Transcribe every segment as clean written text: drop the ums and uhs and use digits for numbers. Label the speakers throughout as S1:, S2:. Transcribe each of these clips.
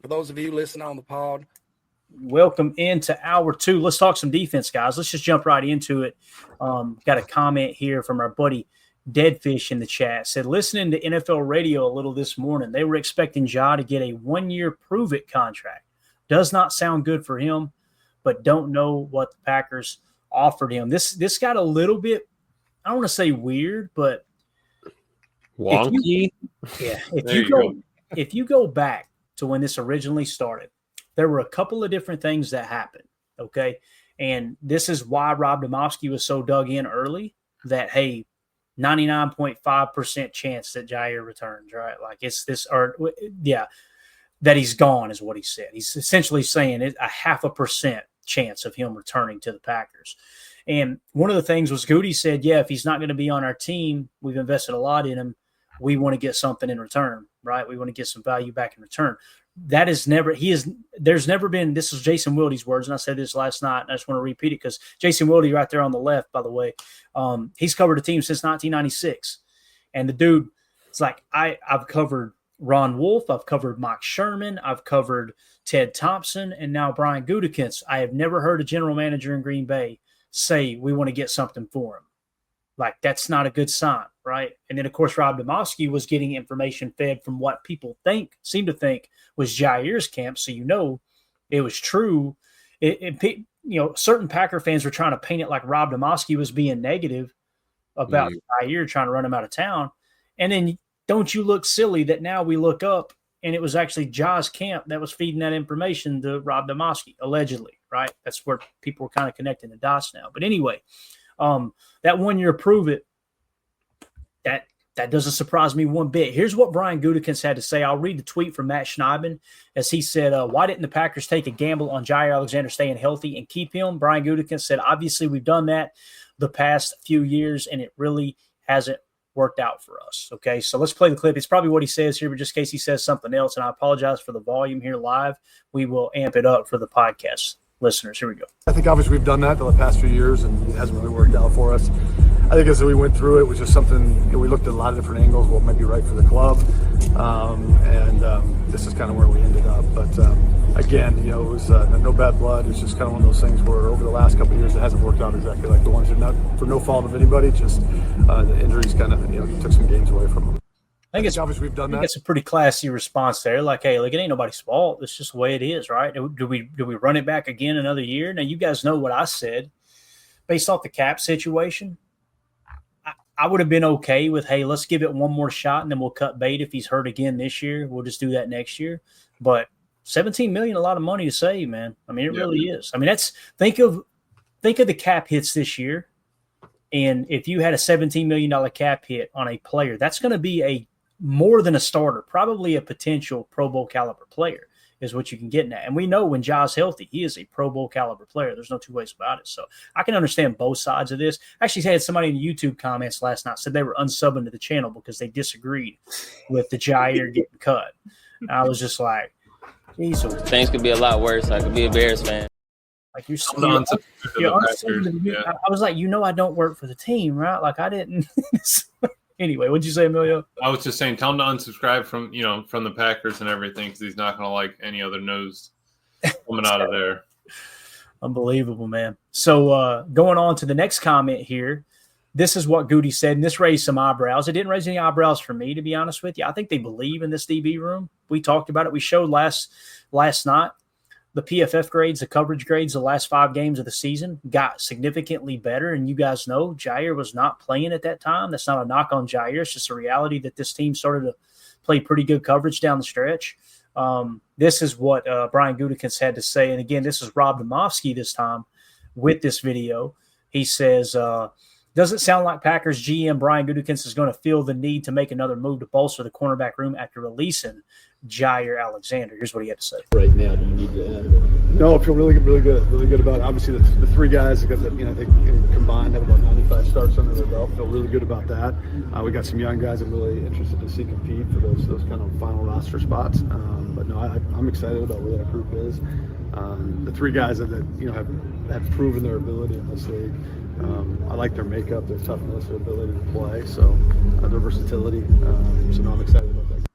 S1: For those of you listening on the pod,
S2: welcome into hour 2. Let's talk some defense, guys. Let's just jump right into it. Got a comment here from our buddy Deadfish in the chat. Said, listening to NFL radio a little this morning, they were expecting Ja to get a 1-year prove-it contract. Does not sound good for him, but don't know what the Packers offered him. This got a little bit, I don't want to say weird, but
S3: wonky.
S2: If you go back to when this originally started, there were a couple of different things that happened, okay? And this is why Rob Demovsky was so dug in early that, hey, 99.5% chance that Jaire returns, right? Like it's this, that he's gone is what he said. He's essentially saying it's a 0.5% chance of him returning to the Packers. And one of the things was Goody said, yeah, if he's not going to be on our team, we've invested a lot in him. We want to get something in return, right? We want to get some value back in return. That is never, there's never been, this is Jason Wilde's words, and I said this last night, and I just want to repeat it because Jason Wilde right there on the left, by the way, he's covered a team since 1996. And the dude, it's like, I've covered Ron Wolf, I've covered Mike Sherman, I've covered Ted Thompson, and now Brian Gutekunst. I have never heard a general manager in Green Bay say we want to get something for him. Like, that's not a good sign, right? And then, of course, Rob Demovsky was getting information fed from what people seem to think was Jaire's camp, so it was true. Certain Packer fans were trying to paint it like Rob Demovsky was being negative about Jaire, trying to run him out of town. And then don't you look silly that now we look up and it was actually Ja's camp that was feeding that information to Rob Demovsky, allegedly, right? That's where people were kind of connecting the dots now. But anyway, that 1-year prove it, that doesn't surprise me one bit. Here's what Brian Gutekunst had to say. I'll read the tweet from Matt Schneiden as he said, why didn't the Packers take a gamble on Jaire Alexander staying healthy and keep him? Brian Gutekunst said, obviously we've done that the past few years and it really hasn't worked out for us. Okay, so let's play the clip. It's probably what he says here, but just in case he says something else, and I apologize for the volume here live, we will amp it up for the podcast listeners. Here we go.
S4: I think obviously we've done that the past few years and it hasn't really worked out for us. I think as we went through it was just something, we looked at a lot of different angles, what might be right for the club, and this is kind of where we ended up. But again, it was no bad blood. It's just kind of one of those things where over the last couple of years it hasn't worked out exactly like the ones, not for no fault of anybody, just the injuries kind of took some games away from them.
S2: I think obviously we've done that. It's a pretty classy response there. Like, hey, look, it ain't nobody's fault. It's just the way it is, right? Do we run it back again another year? Now, you guys know what I said. Based off the cap situation, I would have been okay with, hey, let's give it one more shot and then we'll cut bait if he's hurt again this year. We'll just do that next year. But $17 million, a lot of money to save, man. I mean, it really is. I mean, think of the cap hits this year. And if you had a $17 million cap hit on a player, that's going to be more than a starter, probably a potential Pro Bowl caliber player is what you can get in that. And we know when Ja's healthy, he is a Pro Bowl caliber player. There's no two ways about it. So I can understand both sides of this. I actually had somebody in the YouTube comments last night said they were unsubbing to the channel because they disagreed with the Jaire getting cut. And I was just like, geez.
S3: Things could be a lot worse. I could be a Bears fan.
S2: Like I was like, I don't work for the team, right? Like I didn't. Anyway, what'd you say, Emilio?
S5: I was just saying, tell him to unsubscribe from the Packers and everything because he's not going to like any other news coming out of there.
S2: Unbelievable, man. So going on to the next comment here, this is what Goody said, and this raised some eyebrows. It didn't raise any eyebrows for me, to be honest with you. I think they believe in this DB room. We talked about it. We showed last night. The PFF grades, the coverage grades, the last 5 games of the season got significantly better. And you guys know Jaire was not playing at that time. That's not a knock on Jaire. It's just a reality that this team started to play pretty good coverage down the stretch. This is what Brian Gutekunst had to say. And again, this is Rob Demovsky this time with this video. He says, doesn't sound like Packers GM Brian Gutekunst is going to feel the need to make another move to bolster the cornerback room after releasing Jaire Alexander. Here's what he had to say.
S6: Right now, do you need to end?
S4: No, I feel really good about it. Obviously, the 3 guys that they combined have about 95 starts under their belt. Feel really good about that. We got some young guys I'm really interested to see compete for those kind of final roster spots. But no, I'm excited about where that group is. The 3 guys that have proven their ability in this league. I like their makeup, their toughness, their ability to play. So their versatility. So no, I'm excited about that.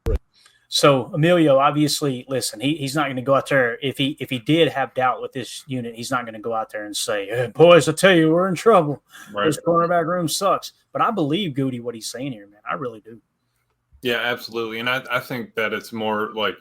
S2: So Emilio, obviously, listen, he's not going to go out there. If he did have doubt with this unit, he's not going to go out there and say, hey, boys, I tell you, we're in trouble.
S5: Right.
S2: This cornerback room sucks. But I believe Goody what he's saying here, man. I really do.
S5: Yeah, absolutely. And I think that it's more like,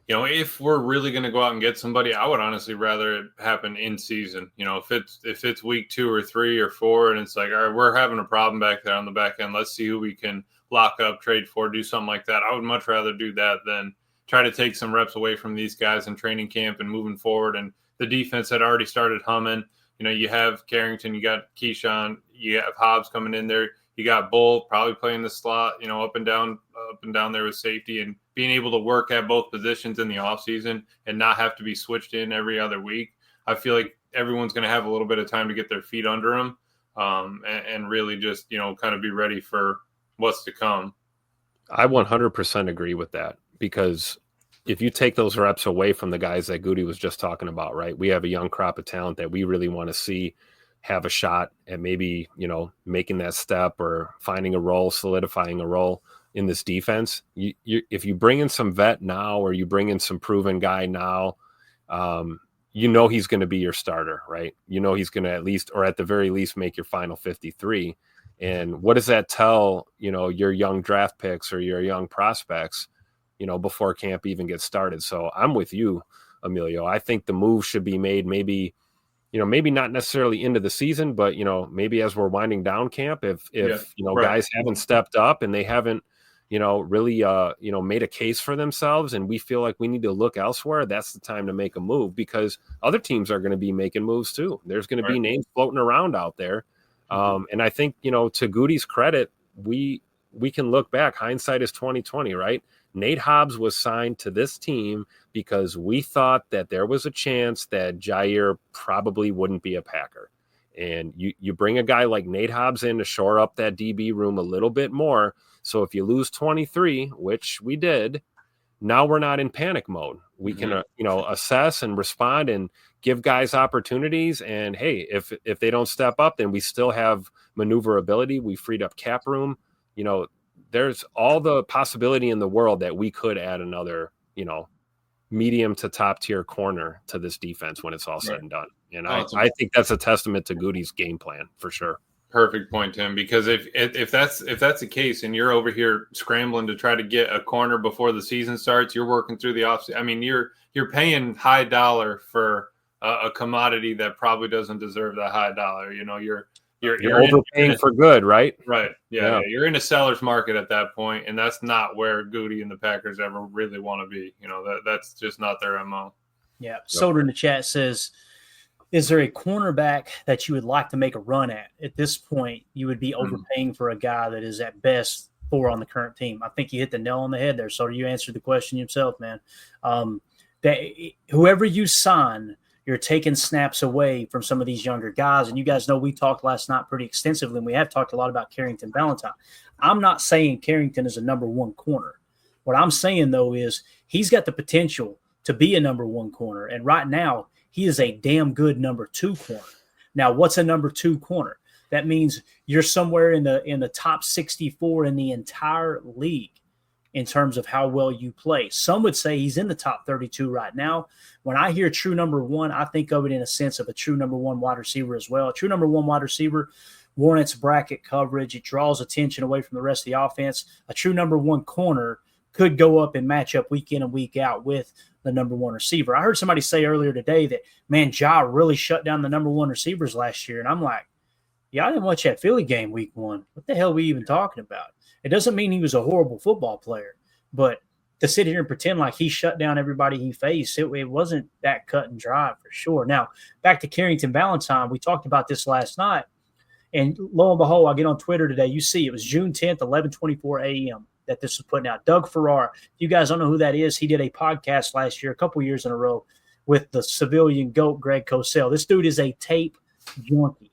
S5: if we're really going to go out and get somebody, I would honestly rather it happen in season. If it's week 2 or 3 or 4, and it's like, all right, we're having a problem back there on the back end. Let's see who we can lock up, trade for, do something like that. I would much rather do that than try to take some reps away from these guys in training camp and moving forward. And the defense had already started humming. You have Carrington, you got Keyshawn, you have Hobbs coming in there. You got Bull probably playing the slot, up and down there with safety, and being able to work at both positions in the offseason and not have to be switched in every other week. I feel like everyone's going to have a little bit of time to get their feet under them and really just, kind of be ready for what's to come.
S7: I 100% agree with that, because if you take those reps away from the guys that Goody was just talking about, right, we have a young crop of talent that we really want to see have a shot at maybe, making that step or finding a role, solidifying a role in this defense. If you bring in some vet now, or you bring in some proven guy now, he's going to be your starter, right? He's going to at least, or at the very least, make your final 53. And what does that tell, your young draft picks or your young prospects, before camp even gets started? So I'm with you, Emilio. I think the move should be made maybe not necessarily into the season, but, maybe as we're winding down camp, if right, guys haven't stepped up and they haven't, really, made a case for themselves, and we feel like we need to look elsewhere, that's the time to make a move, because other teams are going to be making moves too. There's going to be names floating around out there. And I think, to Goody's credit, we can look back. Hindsight is 2020, right? Nate Hobbs was signed to this team because we thought that there was a chance that Jair probably wouldn't be a Packer. And you bring a guy like Nate Hobbs in to shore up that DB room a little bit more. So if you lose 23, which we did, now we're not in panic mode. We can, assess and respond and give guys opportunities. And hey, if they don't step up, then we still have maneuverability. We freed up cap room. There's all the possibility in the world that we could add another, medium to top tier corner to this defense when it's all said and done. And I think that's a testament to Goody's game plan for sure.
S5: Perfect point, Tim, because if that's the case and you're over here scrambling to try to get a corner before the season starts, you're working through the offseason. I mean, you're paying high dollar for a commodity that probably doesn't deserve that high dollar. You're
S7: overpaying for good, right?
S5: Right. Yeah. You're in a seller's market at that point, and that's not where Goody and the Packers ever really want to be. That's just not their MO.
S2: Yeah. Soder in the chat says, is there a cornerback that you would like to make a run at? At this point, you would be overpaying for a guy that is at best 4 on the current team. I think you hit the nail on the head there. So you answered the question yourself, man. That whoever you sign, you're taking snaps away from some of these younger guys. And you guys know we talked last night pretty extensively, and we have talked a lot about Carrington Valentine. I'm not saying Carrington is a number 1 corner. What I'm saying, though, is he's got the potential to be a number 1 corner. And right now, he is a damn good number 2 corner. Now, what's a number 2 corner? That means you're somewhere in the top 64 in the entire league in terms of how well you play. Some would say he's in the top 32 right now. When I hear true number 1, I think of it in a sense of a true number 1 wide receiver as well. A true number 1 wide receiver warrants bracket coverage. It draws attention away from the rest of the offense. A true number 1 corner could go up and match up week in and week out with the number 1 receiver. I heard somebody say earlier today that, man, Ja really shut down the number 1 receivers last year. And I'm like, yeah, I didn't watch that Philly game week 1. What the hell are we even talking about? It doesn't mean he was a horrible football player, but to sit here and pretend like he shut down everybody he faced, it wasn't that cut and dry for sure. Now, back to Carrington Valentine, we talked about this last night, and lo and behold, I get on Twitter today. You see, it was June 10th, 11:24 a.m. that this was putting out. Doug Farrar, if you guys don't know who that is, he did a podcast last year, a couple years in a row, with the civilian GOAT, Greg Cosell. This dude is a tape junkie.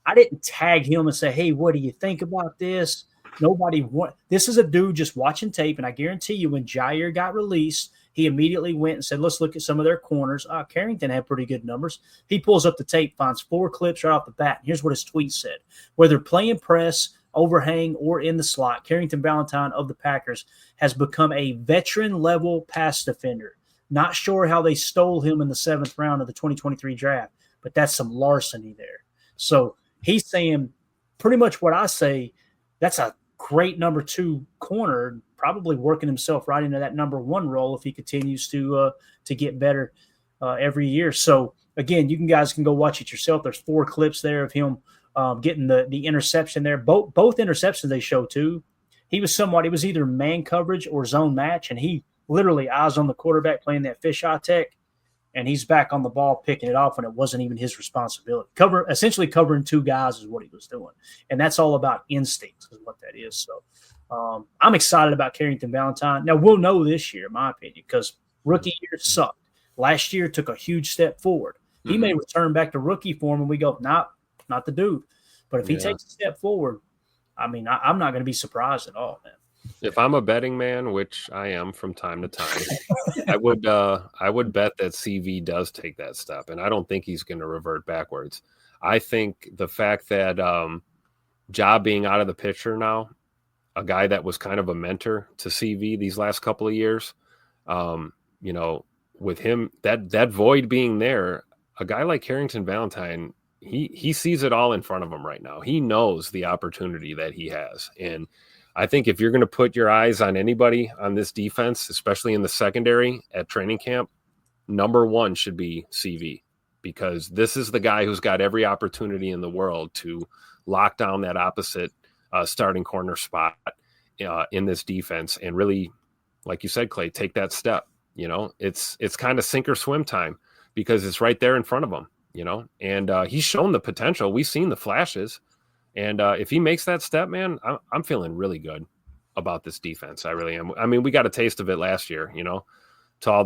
S2: I didn't tag him and say, hey, what do you think about this? This is a dude just watching tape, and I guarantee you when Jair got released, he immediately went and said, let's look at some of their corners. Carrington had pretty good numbers. He pulls up the tape, finds 4 clips right off the bat, and here's what his tweet said. Whether playing press, overhang, or in the slot, Carrington Valentine of the Packers has become a veteran-level pass defender. Not sure how they stole him in the 7th round of the 2023 draft, but that's some larceny there. So he's saying pretty much what I say. That's a great number 2 corner, probably working himself right into that number 1 role if he continues to get better every year. So again, you guys can go watch it yourself. There's 4 clips there of him getting the interception there. Both interceptions they show too. It was either man coverage or zone match, and he literally eyes on the quarterback playing that fisheye tech, and he's back on the ball picking it off when it wasn't even his responsibility. Essentially covering 2 guys is what he was doing, and that's all about instincts is what that is. So I'm excited about Carrington Valentine. Now we'll know this year, in my opinion, because rookie year sucked. Last year took a huge step forward. He may return back to rookie form, and we go, not the dude. But if he takes a step forward, I mean, I'm not going to be surprised at all, man.
S7: If I'm a betting man, which I am from time to time, I would bet that CV does take that step, and I don't think he's going to revert backwards. I think the fact that Ja being out of the picture now, a guy that was kind of a mentor to CV these last couple of years, with him, that void being there, a guy like Carrington Valentine, he sees it all in front of him right now. He knows the opportunity that he has. And I think if you're going to put your eyes on anybody on this defense, especially in the secondary at training camp, number 1 should be CV, because this is the guy who's got every opportunity in the world to lock down that opposite starting corner spot in this defense and really, like you said, Clay, take that step. It's kind of sink or swim time because it's right there in front of him, and he's shown the potential. We've seen the flashes. And if he makes that step, man, I'm feeling really good about this defense. I really am. I mean, we got a taste of it last year, to all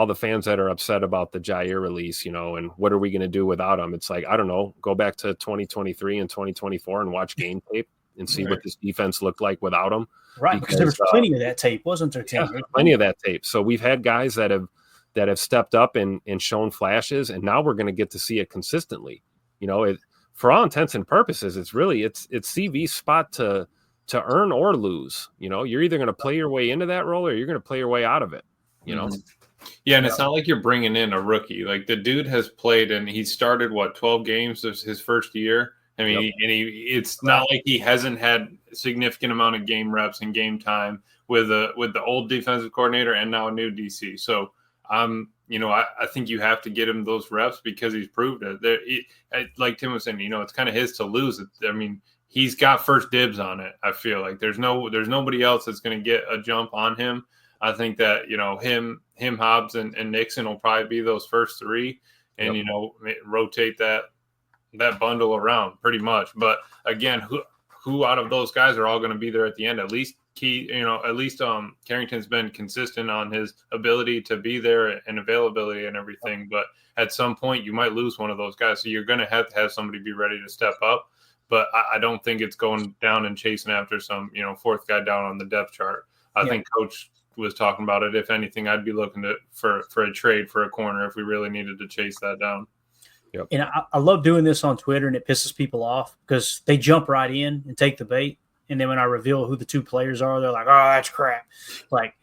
S7: the fans that are upset about the Jair release, and what are we going to do without him? It's like, I don't know, go back to 2023 and 2024 and watch game tape and see what this defense looked like without him.
S2: Right, because there was plenty of that tape, wasn't there, Tim?
S7: Yeah, plenty of that tape. So we've had guys that have stepped up and shown flashes, and now we're going to get to see it consistently. For all intents and purposes, it's CV's spot to earn or lose. You're either going to play your way into that role or you're going to play your way out of it.
S5: Yeah, and it's not like you're bringing in a rookie. Like the dude has played, and he started 12 games his first year. I mean, it's not like he hasn't had a significant amount of game reps and game time with the old defensive coordinator and now a new DC. So I think you have to get him those reps because he's proved it. Like Tim was saying, it's kind of his to lose. I mean, he's got first dibs on it. I feel like there's nobody else that's going to get a jump on him. I think that him, Hobbs, and Nixon will probably be those first 3, and rotate that bundle around pretty much. But again, who out of those guys are all going to be there at the end? At least Carrington's been consistent on his ability to be there and availability and everything. But at some point, you might lose one of those guys, so you're going to have somebody be ready to step up. But I don't think it's going down and chasing after some 4th guy down on the depth chart. I think Coach was talking about it. If anything, I'd be looking for a trade for a corner if we really needed to chase that down.
S7: Yep.
S2: And I love doing this on Twitter, and it pisses people off because they jump right in and take the bait. And then when I reveal who the 2 players are, they're like, oh, that's crap. Like,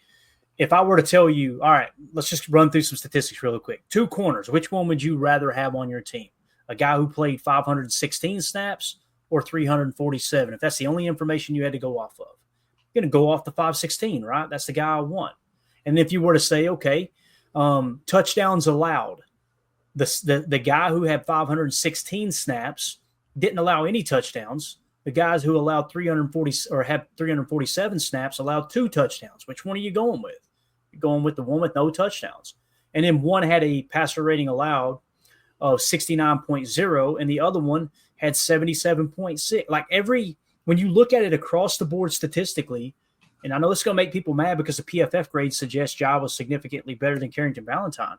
S2: if I were to tell you, all right, let's just run through some statistics real quick. 2 corners, which one would you rather have on your team? A guy who played 516 snaps or 347? If that's the only information you had to go off of, you're going to go off the 516, right? That's the guy I want. And if you were to say, okay, touchdowns allowed, the guy who had 516 snaps didn't allow any touchdowns. The guys who allowed 340 or had 347 snaps allowed 2 touchdowns. Which one are you going with? You're going with the one with no touchdowns. And then one had a passer rating allowed of 69.0, and the other one had 77.6. Like when you look at it across the board statistically, and I know this is going to make people mad because the PFF grade suggests Ja was significantly better than Carrington Valentine.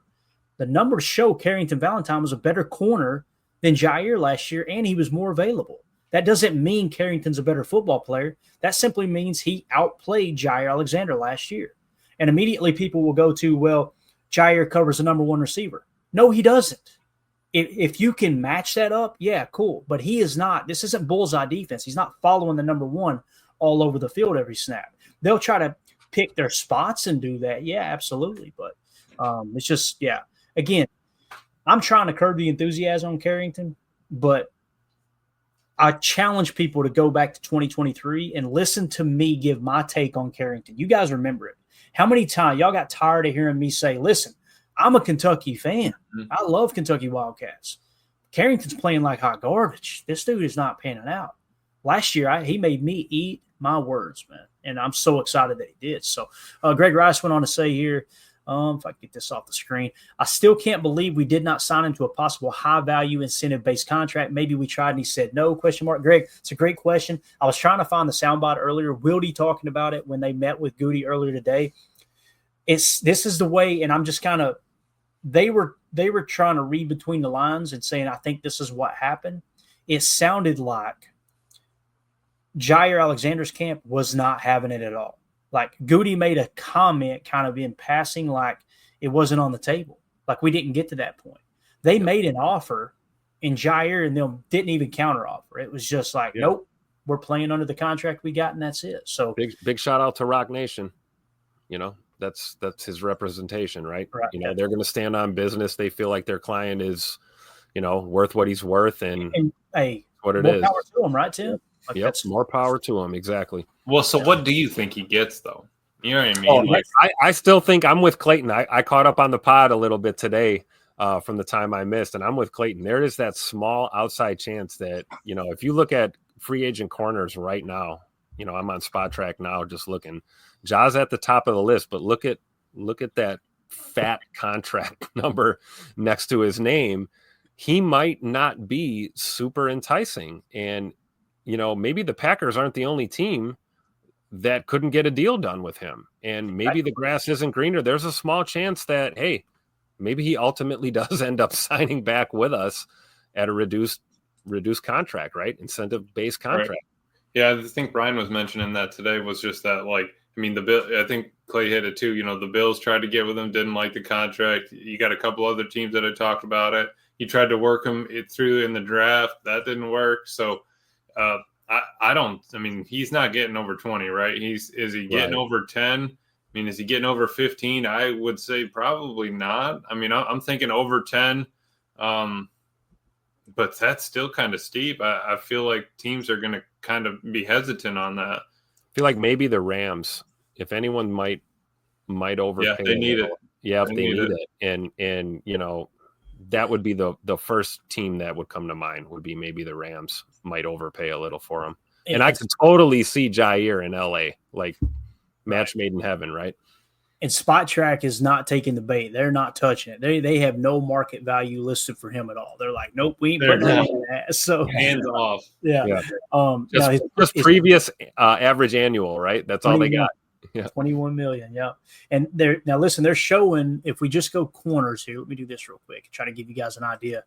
S2: The numbers show Carrington Valentine was a better corner than Jair last year, and he was more available. That doesn't mean Carrington's a better football player. That simply means he outplayed Jair Alexander last year. And immediately people will go to, well, Jair covers the number 1 receiver. No, he doesn't. if you can match that up, yeah, cool. But he is not. This isn't bullseye defense. He's not following the number one all over the field every snap. They'll try to pick their spots and do that. Yeah, absolutely. But it's just, yeah. Again, I'm trying to curb the enthusiasm on Carrington, but I challenge people to go back to 2023 and listen to me give my take on Carrington. You guys remember it. How many times y'all got tired of hearing me say, listen, I'm a Kentucky fan. I love Kentucky Wildcats. Carrington's playing like hot garbage. This dude is not panning out. Last year, he made me eat my words, man, and I'm so excited that he did. So Greg Rice went on to say here, if I can get this off the screen, I still can't believe we did not sign him to a possible high-value incentive-based contract. Maybe we tried and he said no, ? Greg, it's a great question. I was trying to find the soundbite earlier. Wildy talking about it when they met with Goody earlier today. This is the way, and I'm just kind of they were trying to read between the lines and saying, I think this is what happened. It sounded like Jair Alexander's camp was not having it at all. Like Goody made a comment kind of in passing, like it wasn't on the table. Like we didn't get to that point. They made an offer and Jair and them didn't even counter offer. It was just like, nope, we're playing under the contract we got and that's it. So
S7: big shout out to Rock Nation. You know, that's his representation, right? You know, they're going to stand on business. They feel like their client is, you know, worth what he's worth. And hey, what it
S2: more
S7: is.
S2: Power to them, right, Tim? Like
S7: yep, more power to him. Exactly.
S5: Well, so what do you think he gets, though? You know what I mean?
S7: I still think I'm with Clayton. I caught up on the pod a little bit today from the time I missed, and I'm with Clayton. There is that small outside chance that, you know, if you look at free agent corners right now, you know, I'm on Spot Track now just looking. Ja's at the top of the list, but look at that fat contract number next to his name. He might not be super enticing. And, you know, maybe the Packers aren't the only team that couldn't get a deal done with him. And maybe the grass isn't greener. There's a small chance that, hey, maybe he ultimately does end up signing back with us at a reduced contract, right? Incentive-based contract.
S5: Right. Yeah, I think Brian was mentioning that today was just that, like, I mean, I think Clay hit it too. You know, the Bills tried to get with him, didn't like the contract. You got a couple other teams that had talked about it. You tried to work him through in the draft. That didn't work. So, I mean, he's not getting over 20, right? Is he getting over 10? I mean, is he getting over 15? I would say probably not. I mean, I'm thinking over 10. But that's still kind of steep. I feel like teams are going to kind of be hesitant on that.
S7: I feel like maybe the Rams, if anyone might overpay.
S5: Yeah, they need it.
S7: Yeah, if they need it. And you know, that would be the first team that would come to mind would be maybe the Rams might overpay a little for him. And I could totally see Jair in LA, like match made in heaven, right?
S2: And Spot Track is not taking the bait. They're not touching it. They have no market value listed for him at all. They're like, nope, we ain't putting that in that. So
S5: hands off.
S2: Yeah.
S7: Just previous average annual, right? That's all they got. Yeah.
S2: 21 million. Yeah. And now listen, they're showing, if we just go corners here, let me do this real quick, try to give you guys an idea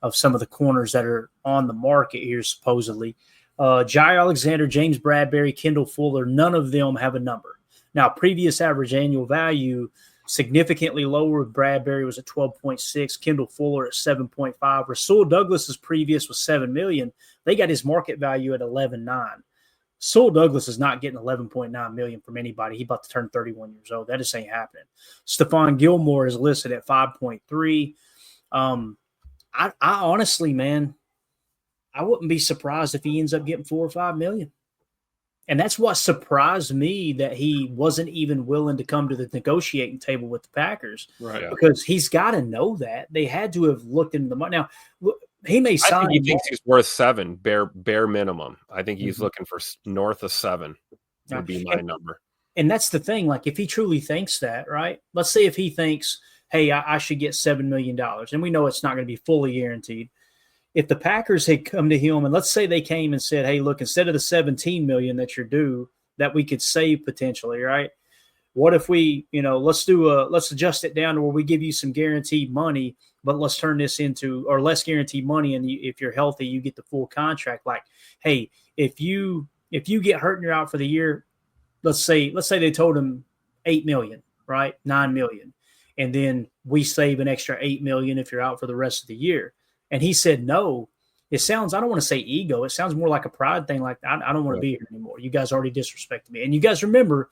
S2: of some of the corners that are on the market here, supposedly. Jair Alexander, James Bradbury, Kendall Fuller, none of them have a number. Now, previous average annual value significantly lower. Bradbury was at 12.6, Kendall Fuller at 7.5. Rasul Douglas's previous was $7 million. They got his market value at 11.9. Rasul Douglas is not getting 11.9 million from anybody. He's about to turn 31 years old. That just ain't happening. Stephon Gilmore is listed at 5.3. I honestly, man, I wouldn't be surprised if he ends up getting 4 or 5 million. And that's what surprised me, that he wasn't even willing to come to the negotiating table with the Packers.
S5: Right.
S2: Because he's got to know that. They had to have looked into the money. Now, he may sign.
S7: I think he thinks he's worth 7, bare minimum. I think he's looking for north of 7 would be my number.
S2: And that's the thing. Like, if he truly thinks that, right? Let's say if he thinks, hey, I should get $7 million. And we know it's not going to be fully guaranteed. If the Packers had come to him and let's say they came and said, hey, look, instead of the $17 million that you're due that we could save potentially, right? What if we, let's adjust it down to where we give you some guaranteed money, but let's turn this into, or less guaranteed money. And if you're healthy, you get the full contract. Like, hey, if you get hurt and you're out for the year, let's say they told him $8 million, right? $9 million. And then we save an extra $8 million if you're out for the rest of the year. And he said, no. It sounds, I don't want to say ego. It sounds more like a pride thing. Like, I don't want to be here anymore. You guys already disrespected me. And you guys remember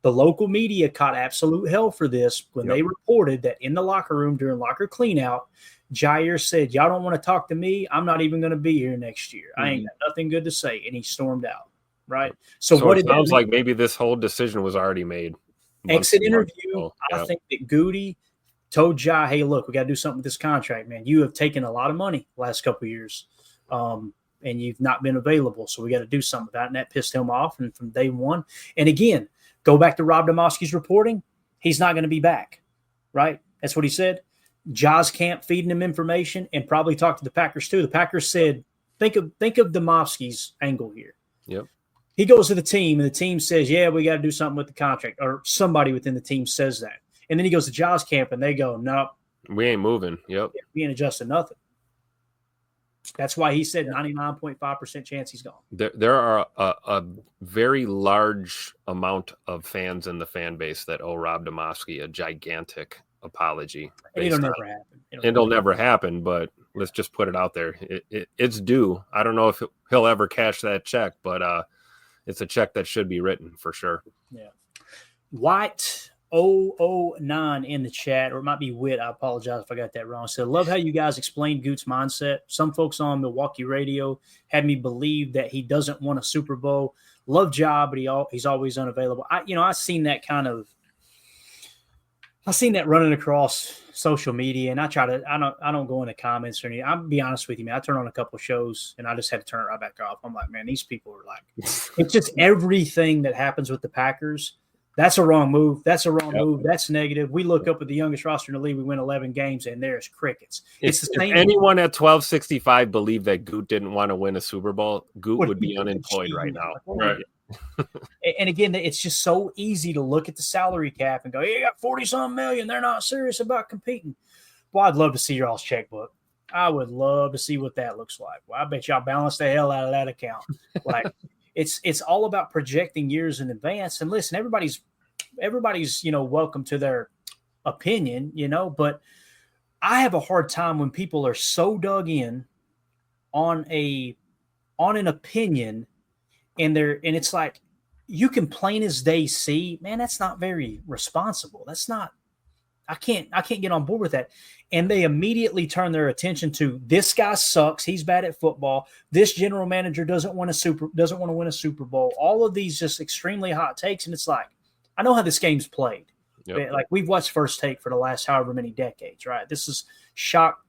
S2: the local media caught absolute hell for this when they reported that in the locker room during locker cleanout, Jair said, y'all don't want to talk to me. I'm not even going to be here next year. I ain't got nothing good to say. And he stormed out. Right. So what
S7: it sounds like maybe this whole decision was already made.
S2: Exit interview. I think that Goody told Jai, hey, look, we got to do something with this contract, man. You have taken a lot of money the last couple of years, and you've not been available. So we got to do something about it. And that pissed him off. And from day one, and again, go back to Rob Demovsky's reporting. He's not going to be back. Right. That's what he said. Jai's camp feeding him information and probably talked to the Packers too. The Packers said, think of Demovsky's angle here.
S7: Yep.
S2: He goes to the team and the team says, yeah, we got to do something with the contract, or somebody within the team says that. And then he goes to Jai's camp and they go, no,
S7: we ain't moving. Yep.
S2: We ain't adjusting nothing. That's why he said 99.5% chance he's gone.
S7: There are a very large amount of fans in the fan base that owe Rob Demovsky a gigantic apology.
S2: It'll never happen.
S7: It'll never happen, but let's just put it out there. It's due. I don't know if he'll ever cash that check, but it's a check that should be written for sure.
S2: Yeah. White 009 in the chat, or it might be Wit. I apologize if I got that wrong. So love how you guys explained Goot's mindset. Some folks on Milwaukee radio had me believe that he doesn't want a Super Bowl. Love Ja, but he's always unavailable. I've seen that running across social media, and I don't go in the comments or anything. I'll be honest with you, man. I turn on a couple of shows and I just had to turn it right back off. I'm like, man, these people are like, it's just everything that happens with the Packers. That's a wrong move. That's a wrong move. That's negative. We look up at the youngest roster in the league. We win 11 games, and there's crickets. It's the same.
S7: If anyone at 1265 believed that Goot didn't want to win a Super Bowl, Goot would be unemployed right now.
S5: Right.
S2: And again, it's just so easy to look at the salary cap and go, yeah, you got 40-some million. They're not serious about competing. Well, I'd love to see y'all's checkbook. I would love to see what that looks like. Well, I bet y'all balance the hell out of that account. Like, it's all about projecting years in advance. And listen, everybody's welcome to their opinion, but I have a hard time when people are so dug in on an opinion, and it's like, you can plain as day see, man, that's not very responsible. That's not, I can't get on board with that. And they immediately turn their attention to, this guy sucks. He's bad at football. This general manager doesn't want to win a Super Bowl. All of these just extremely hot takes. And it's like, I know how this game's played. Yep. Like, we've watched First Take for the last however many decades, right? This is shock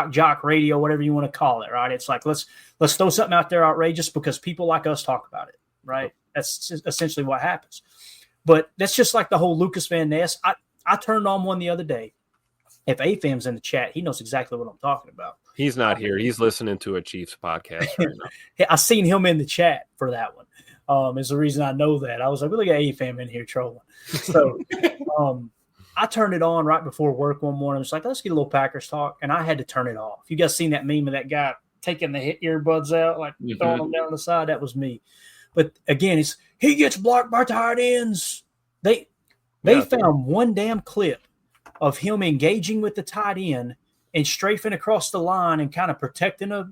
S2: jock radio, whatever you want to call it, right? It's like, let's throw something out there outrageous because people like us talk about it, right? Yep. That's essentially what happens. But that's just like the whole Lucas Van Ness. I turned on one the other day. If AFAM's in the chat, he knows exactly what I'm talking about.
S7: He's not here. He's listening to a Chiefs podcast right now.
S2: I seen him in the chat for that one. Is the reason I know that. I was like, look at AFAM in here trolling. So I turned it on right before work one morning. I was like, let's get a little Packers talk. And I had to turn it off. You guys seen that meme of that guy taking the earbuds out, like throwing them down the side? That was me. But again, he gets blocked by tight ends. They found one damn clip of him engaging with the tight end and strafing across the line and kind of protecting a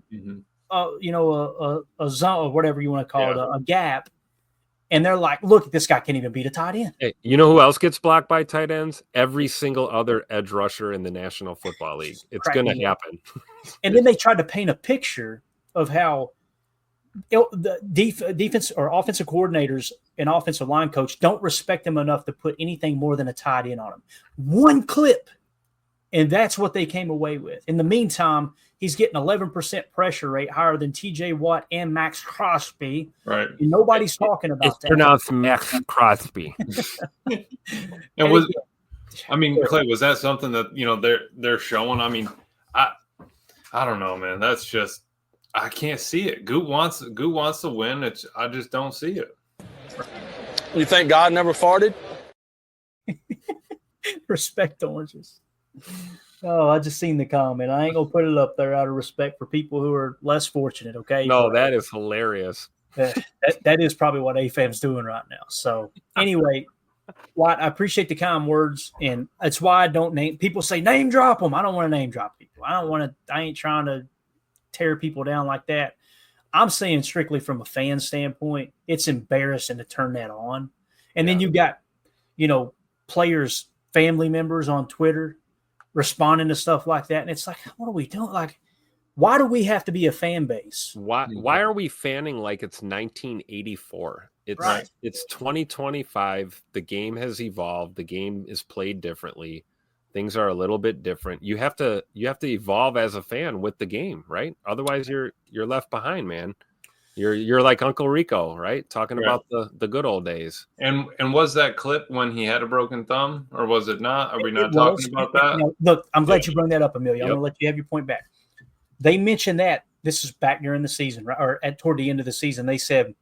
S2: zone or whatever you want to call it, a gap. And they're like, look, this guy can't even beat a tight end.
S7: Hey, you know who else gets blocked by tight ends? Every single other edge rusher in the National Football League. It's going to happen.
S2: And then they tried to paint a picture of how the defense or offensive coordinators and offensive line coach don't respect him enough to put anything more than a tight end on him. One clip. And that's what they came away with. In the meantime, he's getting 11% pressure rate, higher than TJ Watt and Max Crosby.
S5: Right.
S2: And nobody's talking about
S7: that. It's pronounced Max Crosby.
S5: Clay, was that something that they're showing? I mean, I don't know, man. That's just, I can't see it. Goot wants to win. I just don't see it.
S8: You think God never farted?
S2: Respect oranges. Oh, I just seen the comment. I ain't gonna put it up there out of respect for people who are less fortunate. Okay.
S7: No, that is hilarious.
S2: That is probably what AFAM's doing right now. So anyway, Watt, I appreciate the kind words, and it's why I don't name people. Say name drop them. I don't want to name drop people. I ain't trying to tear people down like that. I'm saying strictly from a fan standpoint, it's embarrassing to turn that on. And then you got, players, family members on Twitter responding to stuff like that. And it's like, what are we doing? Like, why do we have to be a fan base?
S7: Why are we fanning like it's 1984? It's 2025. The game has evolved. The game is played differently. Things are a little bit different. You have to evolve as a fan with the game, right? Otherwise you're left behind, man. You're like Uncle Rico, right? Talking about the good old days.
S5: And was that clip when he had a broken thumb, or was it not? Are we not talking about that?
S2: Look, I'm glad you bring that up, Emilio. I'm going to let you have your point back. They mentioned that this is back during the season, right? Or toward the end of the season. They said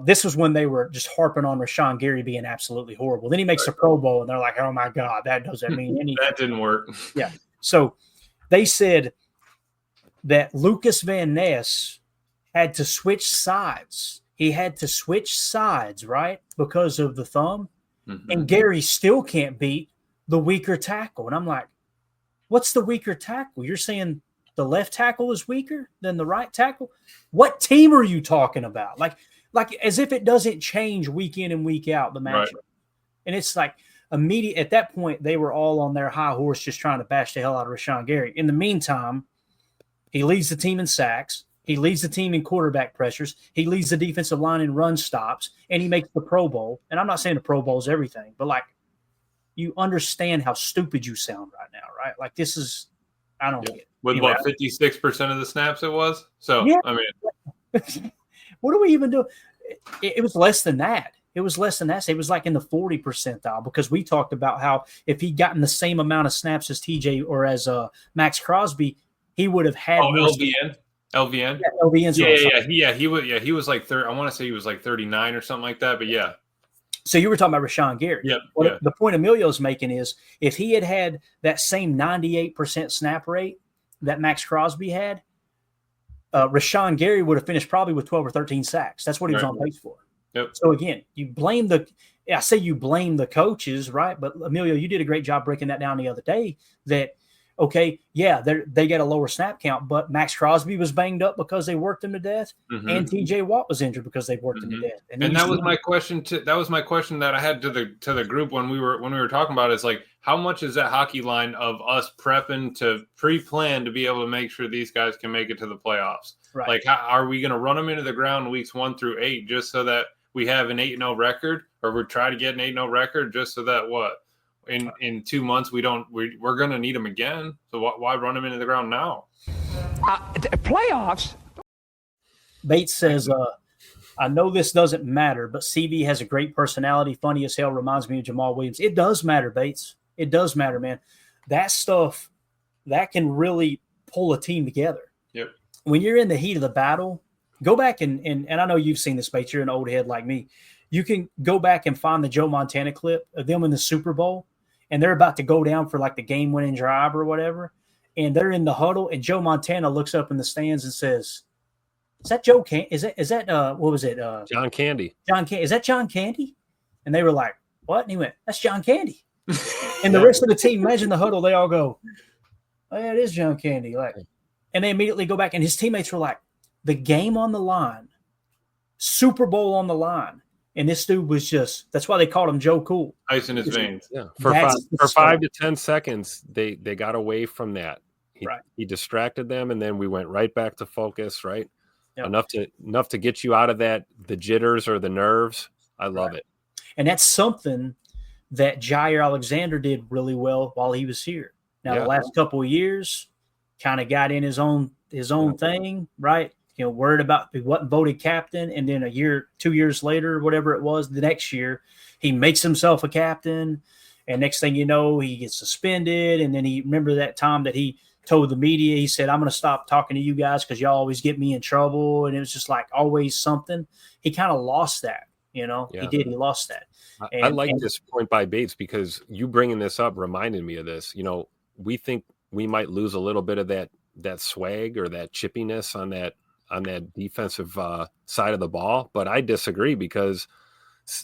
S2: this was when they were just harping on Rashawn Gary being absolutely horrible. Then he makes the Pro Bowl, and they're like, "Oh my God, that doesn't mean anything."
S5: That didn't work.
S2: Yeah. So they said that Lucas Van Ness had to switch sides. He had to switch sides, right, because of the thumb. Mm-hmm. And Gary still can't beat the weaker tackle. And I'm like, what's the weaker tackle? You're saying the left tackle is weaker than the right tackle? What team are you talking about? Like as if it doesn't change week in and week out, the matchup. Right. And it's like immediate at that point, they were all on their high horse just trying to bash the hell out of Rashawn Gary. In the meantime, he leads the team in sacks. He leads the team in quarterback pressures. He leads the defensive line in run stops, and he makes the Pro Bowl. And I'm not saying the Pro Bowl is everything, but like you understand how stupid you sound right now, right? Like this is, I don't get it.
S5: With
S2: anyway,
S5: 56% of the snaps it was? So,
S2: yeah.
S5: I mean.
S2: What do we even do? It was less than that. It was less than that. It was like in the 40 percentile because we talked about how if he'd gotten the same amount of snaps as TJ or as Max Crosby, he would have had
S5: LVN. LVN.
S2: Yeah, LVN.
S5: Yeah. He was like I want to say he was like 39 or something like that. But yeah.
S2: So you were talking about Rashawn Gary.
S5: Yep.
S2: The point Emilio's making is if he had that same 98% snap rate that Max Crosby had, Rashawn Gary would have finished probably with 12 or 13 sacks. That's what he was on pace for.
S5: Yep.
S2: So again, you blame the coaches, right? But Emilio, you did a great job breaking that down the other day that, okay, yeah, they get a lower snap count, but Max Crosby was banged up because they worked him to death, and TJ Watt was injured because they worked him to death.
S5: And that was my question that was my question that I had to the group when we were talking about it. It's like, how much is that hockey line of us prepping to pre-plan to be able to make sure these guys can make it to the playoffs? Right. Like, how are we going to run them into the ground weeks 1 through 8 just so that we have an 8-0 record, or we try to get an 8-0 record just so that in 2 months we're going to need them again. So why run them into the ground now?
S9: Playoffs.
S2: Bates says, I know this doesn't matter, but CV has a great personality, funny as hell, reminds me of Jamal Williams. It does matter, Bates. It does matter, man. That stuff, that can really pull a team together.
S5: Yep.
S2: When you're in the heat of the battle, go back and I know you've seen this, Bates. You're an old head like me. You can go back and find the Joe Montana clip of them in the Super Bowl, and they're about to go down for like the game-winning drive or whatever, and they're in the huddle, and Joe Montana looks up in the stands and says, "Is that Joe? Is that what was it?
S7: John Candy.
S2: Is that John Candy?" And they were like, "What?" And he went, "That's John Candy." And the rest of the team, imagine the huddle, they all go, "Oh yeah, it is John Candy." Like, and they immediately go back, and his teammates were like, "The game on the line, Super Bowl on the line." And this dude was that's why they called him Joe Cool.
S5: Ice in his veins.
S7: Yeah. For 5 to 10 seconds, they got away from that. He distracted them, and then we went right back to focus, right? Yep. Enough to get you out of the jitters or the nerves. I love it.
S2: And that's something that Jair Alexander did really well while he was here. Now, the last couple of years kind of got in his own thing, right? Worried about he wasn't voted captain, and then 2 years later, whatever it was, the next year, he makes himself a captain, and next thing you know, he gets suspended, and then he remember that time that he told the media, he said, "I'm going to stop talking to you guys because y'all always get me in trouble," and it was just like always something. He kind of lost that, He did. He lost that.
S7: I like this point by Bates because you bringing this up reminded me of this. We think we might lose a little bit of that swag or that chippiness on that defensive side of the ball, but I disagree because,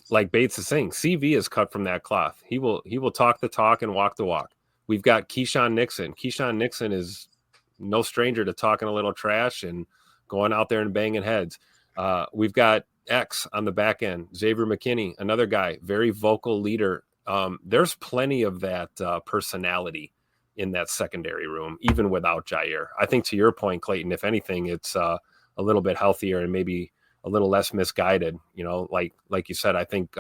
S7: like Bates is saying, CV is cut from that cloth. He will talk the talk and walk the walk. we've got Keyshawn Nixon. Keyshawn Nixon is no stranger to talking a little trash and going out there and banging heads. We've got X on the back end, Xavier McKinney, another guy, very vocal leader. There's plenty of that personality in that secondary room, even without Jair. I think to your point, Clayton, if anything, it's a little bit healthier and maybe a little less misguided. Like you said, I think,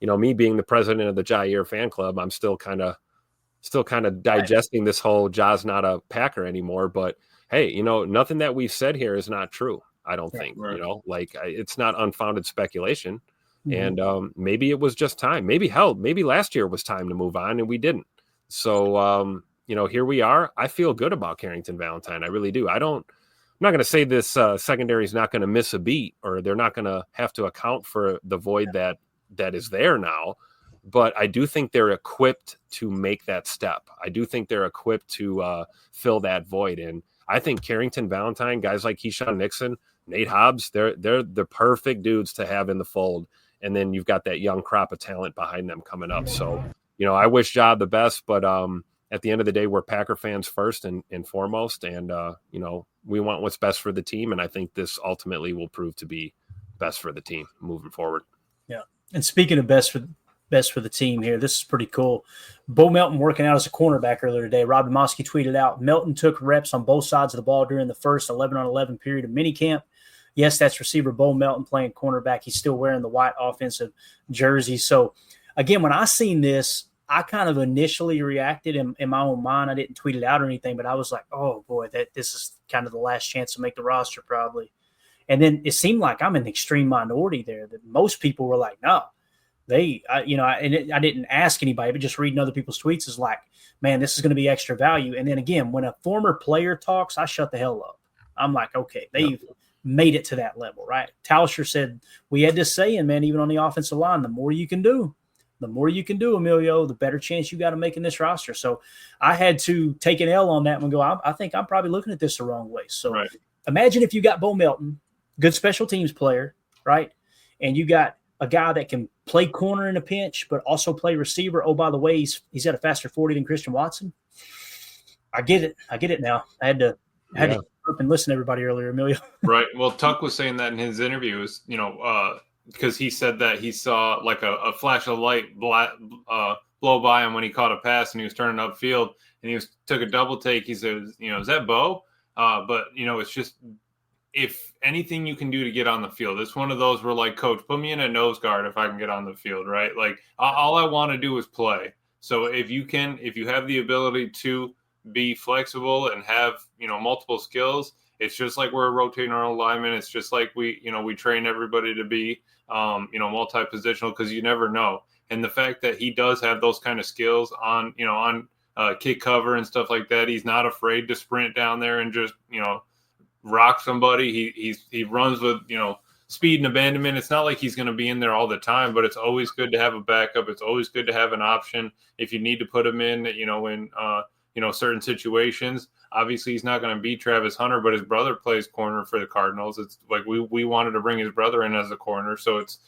S7: me being the president of the Jair fan club, I'm still kind of digesting this whole Ja's not a Packer anymore. But hey, nothing that we've said here is not true. I don't think,
S5: right.
S7: It's not unfounded speculation. Mm-hmm. And maybe it was just time. Maybe last year was time to move on and we didn't. So, here we are. I feel good about Carrington Valentine. I really do. I'm not going to say this secondary is not going to miss a beat or they're not going to have to account for the void that is there now. But I do think they're equipped to make that step. I do think they're equipped to fill that void. And I think Carrington Valentine, guys like Keyshawn Nixon, Nate Hobbs, they're the perfect dudes to have in the fold. And then you've got that young crop of talent behind them coming up. So, I wish Ja the best, but at the end of the day, we're Packer fans first and foremost. And, we want what's best for the team. And I think this ultimately will prove to be best for the team moving forward.
S2: Yeah. And speaking of best for the team here, this is pretty cool. Bo Melton working out as a cornerback earlier today. Rob Demovsky tweeted out, Melton took reps on both sides of the ball during the first 11-on-11 period of minicamp. Yes, that's receiver Bo Melton playing cornerback. He's still wearing the white offensive jersey. So, again, when I seen this, I kind of initially reacted in my own mind. I didn't tweet it out or anything, but I was like, oh, boy, this is kind of the last chance to make the roster probably. And then it seemed like I'm in the extreme minority there, that most people were like, no. I didn't ask anybody, but just reading other people's tweets is like, man, this is going to be extra value. And then again, when a former player talks, I shut the hell up. I'm like, okay, they've made it to that level, right? Tauscher said, we had this saying, man, even on the offensive line, the more you can do, Emilio, the better chance you got of making this roster. So I had to take an L on that one and go, I think I'm probably looking at this the wrong way. So Imagine if you got Bo Melton, good special teams player, right? And you got a guy that can play corner in a pinch, but also play receiver. Oh, by the way, he's at a faster 40 than Christian Watson. I get it now. I had to up and listen to everybody earlier, Emilio.
S5: Right. Well, Tuck was saying that in his interview is, because he said that he saw like a flash of light blow by him when he caught a pass and he was turning upfield and he took a double take. He said, is that Bo? But it's just, if anything you can do to get on the field, it's one of those where like, coach, put me in a nose guard if I can get on the field, right? Like all I want to do is play. So if you have the ability to be flexible and have, multiple skills, it's just like we're rotating our alignment. It's just like we train everybody to be, multi-positional, because you never know. And the fact that he does have those kind of skills on kick cover and stuff like that, he's not afraid to sprint down there and just, rock somebody. He runs with, speed and abandonment. It's not like he's going to be in there all the time, but it's always good to have a backup. It's always good to have an option if you need to put him in, in certain situations. Obviously, he's not going to beat Travis Hunter, but his brother plays corner for the Cardinals. It's like we wanted to bring his brother in as a corner, so it's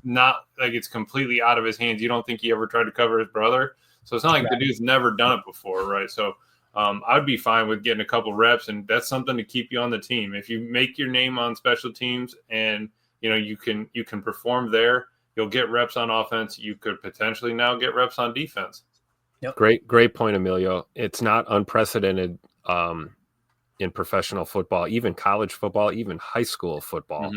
S5: not like it's completely out of his hands. You don't think he ever tried to cover his brother, so it's not like the dude's never done it before, right? So I'd be fine with getting a couple reps, and that's something to keep you on the team. If you make your name on special teams and you can perform there, you'll get reps on offense. You could potentially now get reps on defense.
S2: Yep.
S7: Great point, Emilio. It's not unprecedented in professional football, even college football, even high school football,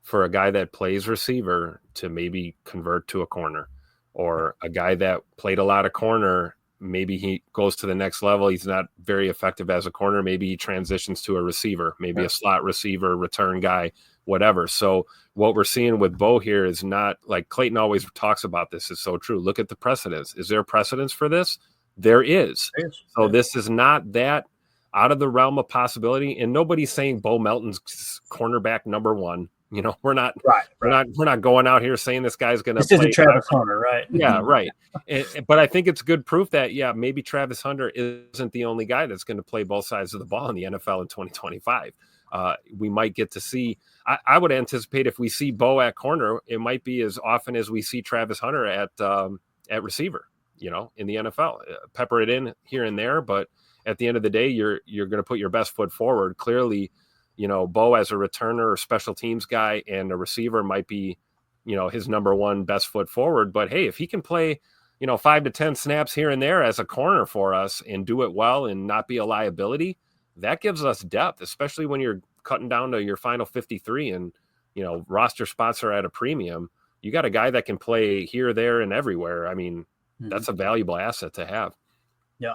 S7: for a guy that plays receiver to maybe convert to a corner, or a guy that played a lot of corner. Maybe he goes to the next level. He's not very effective as a corner. Maybe he transitions to a receiver, maybe a slot receiver, return guy, whatever. So what we're seeing with Bo here is not like Clayton always talks about. This is so true. Look at the precedence. Is there precedence for this? There is. So this is not that out of the realm of possibility. And nobody's saying Bo Melton's cornerback number one. We're not going out here saying this guy's going to play.
S2: This isn't Travis Hunter, right?
S7: Yeah, right. But I think it's good proof that, maybe Travis Hunter isn't the only guy that's going to play both sides of the ball in the NFL in 2025. We might get to see. I would anticipate if we see Bo at corner, it might be as often as we see Travis Hunter at receiver. in the NFL. Pepper it in here and there, but at the end of the day, you're going to put your best foot forward. Clearly, Bo as a returner or special teams guy and a receiver might be, his number one best foot forward. But hey, if he can play, 5 to 10 snaps here and there as a corner for us and do it well and not be a liability, that gives us depth, especially when you're cutting down to your final 53 and, roster spots are at a premium. You got a guy that can play here, there, and everywhere. I mean, that's a valuable asset to have.
S2: Yeah.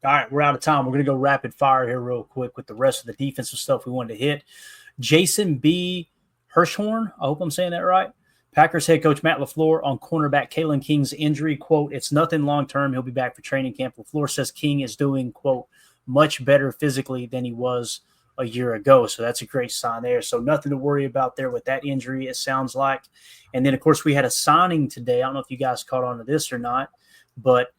S2: All right, we're out of time. We're going to go rapid fire here real quick with the rest of the defensive stuff we wanted to hit. Jason B. Hirschhorn, I hope I'm saying that right. Packers head coach Matt LaFleur on cornerback Kalen King's injury. Quote, it's nothing long-term. He'll be back for training camp. LaFleur says King is doing, quote, much better physically than he was a year ago. So that's a great sign there. So nothing to worry about there with that injury, it sounds like. And then, of course, we had a signing today. I don't know if you guys caught on to this or not, but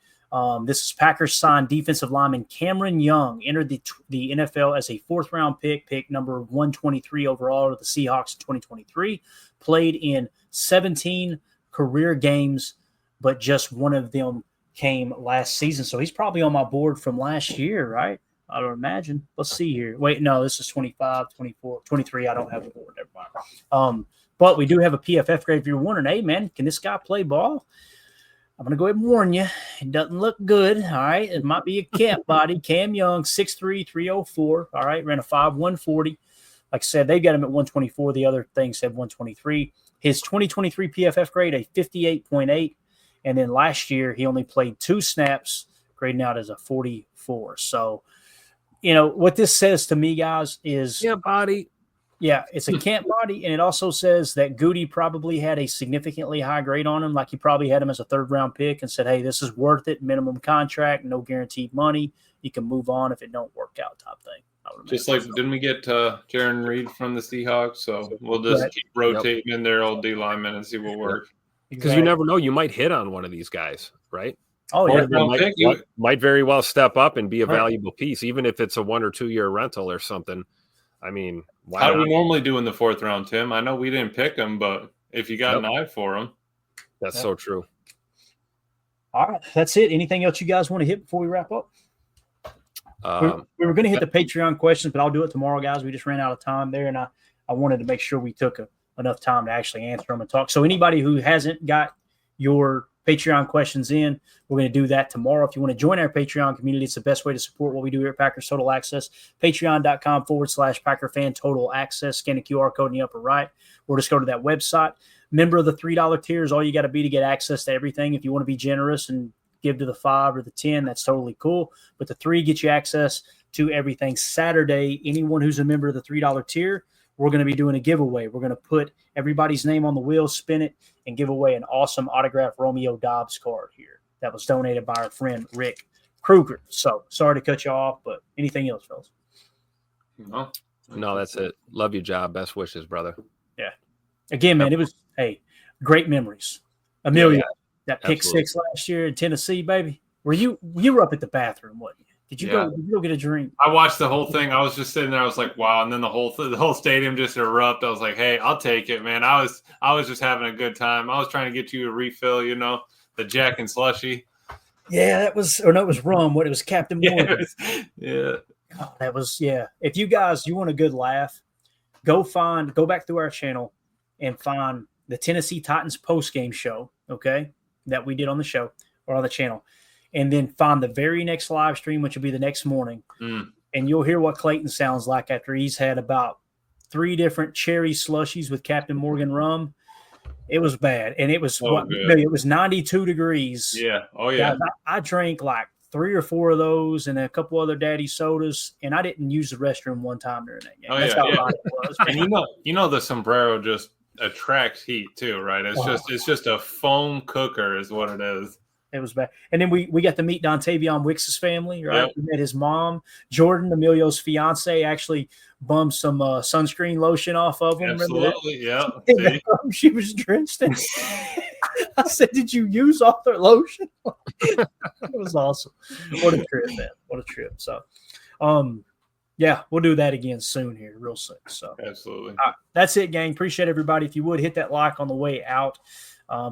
S2: this is Packers signed defensive lineman Cameron Young, entered the NFL as a fourth-round pick number 123 overall to the Seahawks in 2023, played in 17 career games, but just one of them came last season. So he's probably on my board from last year, right? I would imagine. Let's see here. Wait, no, this is 25, 24, 23. I don't have a board. Never mind. But we do have a PFF grade. If you're wondering, hey, man, can this guy play ball? I'm going to go ahead and warn you. It doesn't look good, all right? It might be a cat body. Cam Young, 6'3", 304, all right? Ran a 5.140. Like I said, they got him at 124. The other thing said 123. His 2023 PFF grade, a 58.8. And then last year, he only played 2 snaps, grading out as a 44. So, what this says to me, guys, is –
S7: yeah, body.
S2: Yeah, it's a camp body, and it also says that Goody probably had a significantly high grade on him, like he probably had him as a third-round pick and said, hey, this is worth it, minimum contract, no guaranteed money. You can move on if it don't work out type thing.
S5: Just like, didn't we get Jaron Reed from the Seahawks? So we'll just keep rotating in their old D linemen and see what works.
S7: Because you never know. You might hit on one of these guys, right?
S2: Oh, yeah.
S7: Might very well step up and be a valuable piece, even if it's a 1 or 2 year rental or something. I mean,
S5: how do we normally do in the 4th round, Tim? I know we didn't pick him, but if you got an eye for him.
S7: That's so true.
S2: All right, that's it. Anything else you guys want to hit before we wrap up? We were going to hit the Patreon questions, but I'll do it tomorrow, guys. We just ran out of time there, and I wanted to make sure we took enough time to actually answer them and talk. So anybody who hasn't got your Patreon questions in, we're going to do that tomorrow. If you want to join our Patreon community, it's the best way to support what we do here at Packers Total Access. Patreon.com/Packer Fan Total Access. Scan the QR code in the upper right, or just go to that website. Member of the $3 tier is all you got to be to get access to everything. If you want to be generous and give to the 5 or the 10, that's totally cool. But the 3 gets you access to everything. Saturday, anyone who's a member of the $3 tier, we're going to be doing a giveaway. We're going to put everybody's name on the wheel, spin it, and give away an awesome autographed Romeo Dobbs card here that was donated by our friend Rick Kruger. So sorry to cut you off, but anything else, fellas?
S7: No, that's it. Love your job. Best wishes, brother.
S2: Yeah. Again, man, it was, great memories. Amelia, that pick
S7: Absolutely.
S2: 6 last year in Tennessee, baby. You were up at the bathroom, wasn't you? Did you go get a drink?
S5: I watched the whole thing. I was just sitting there. I was like, wow. And then the whole stadium just erupted. I was like, hey, I'll take it, man. I was just having a good time. I was trying to get you a refill, the Jack and Slushy.
S2: Yeah, it was rum. It was Captain Morgan.
S5: Yeah.
S2: Oh, that was, If you guys, you want a good laugh, go back through our channel and find the Tennessee Titans post-game show, okay, that we did on the show or on the channel. And then find the very next live stream, which will be the next morning. And you'll hear what Clayton sounds like after he's had about 3 different cherry slushies with Captain Morgan rum. It was bad. And it was it was 92 degrees.
S5: Yeah. Oh, yeah.
S2: Guys, I drank like 3 or 4 of those and a couple other daddy sodas, and I didn't use the restroom one time during that game. That's how hot it was.
S5: And the sombrero just attracts heat too, right? It's just a foam cooker is what it is.
S2: It was bad. And then we got to meet Dontavion Wicks' family, right?
S5: Yep.
S2: We met his mom. Jordan, Emilio's fiance, actually bummed some sunscreen lotion off of him.
S5: Absolutely, yeah.
S2: She was drenched in I said, did you use all their lotion? It was awesome. What a trip, man. What a trip. So, Yeah, we'll do that again soon here, real soon. So
S5: Absolutely.
S2: that's it, gang. Appreciate everybody. If you would hit that like on the way out,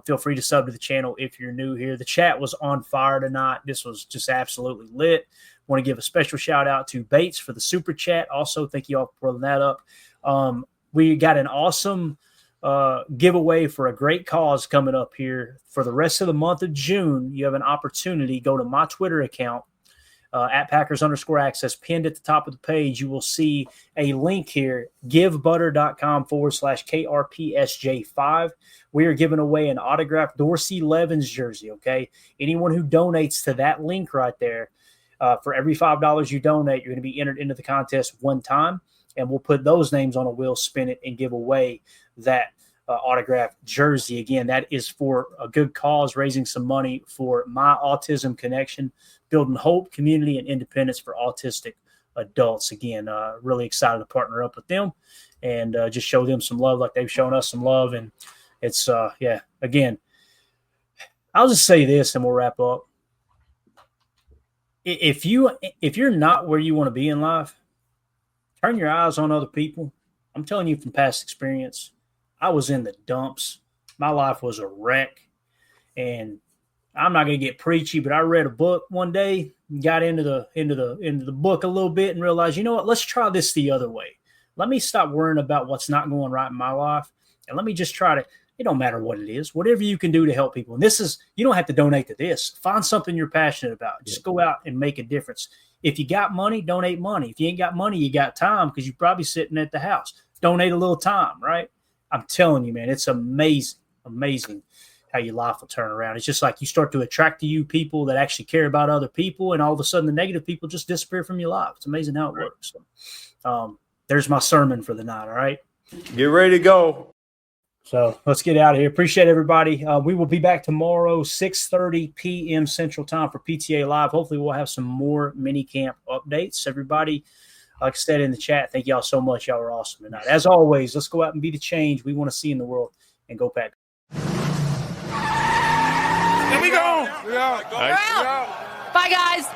S2: feel free to sub to the channel if you're new here. The chat was on fire tonight. This was just absolutely lit. Want to give a special shout out to Bates for the super chat. Also, thank you all for pulling that up. We got an awesome giveaway for a great cause coming up here for the rest of the month of June. You have an opportunity. Go to my Twitter account. At Packers_access, pinned at the top of the page, you will see a link here, givebutter.com/KRPSJ5. We are giving away an autographed Dorsey Levens jersey, okay? Anyone who donates to that link right there, for every $5 you donate, you're going to be entered into the contest one time, and we'll put those names on a wheel, spin it, and give away that autographed jersey. Again, that is for a good cause, raising some money for My Autism Connection, building hope, community, and independence for autistic adults. Again, really excited to partner up with them and just show them some love like they've shown us some love. And it's, again, I'll just say this and we'll wrap up. If you're not where you want to be in life, turn your eyes on other people. I'm telling you from past experience, I was in the dumps. My life was a wreck. And I'm not going to get preachy, but I read a book one day, got into the book a little bit and realized, you know what, let's try this the other way. Let me stop worrying about what's not going right in my life. And let me just try to, it don't matter what it is, whatever you can do to help people. And this is, you don't have to donate to this. Find something you're passionate about. Just go out and make a difference. If you got money, donate money. If you ain't got money, you got time because you're probably sitting at the house. Donate a little time, right? I'm telling you, man, it's amazing how your life will turn around. It's just like you start to attract to you people that actually care about other people, and all of a sudden the negative people just disappear from your life. It's amazing how it works. So, there's my sermon for the night, all right?
S9: Get ready to go.
S2: So let's get out of here. Appreciate everybody. We will be back tomorrow, 6:30 p.m. Central Time for PTA Live. Hopefully we'll have some more mini camp updates. Everybody, like I said in the chat, thank y'all so much. Y'all were awesome tonight. As always, let's go out and be the change we want to see in the world, and go Pack.
S10: Here we go. Bye, guys.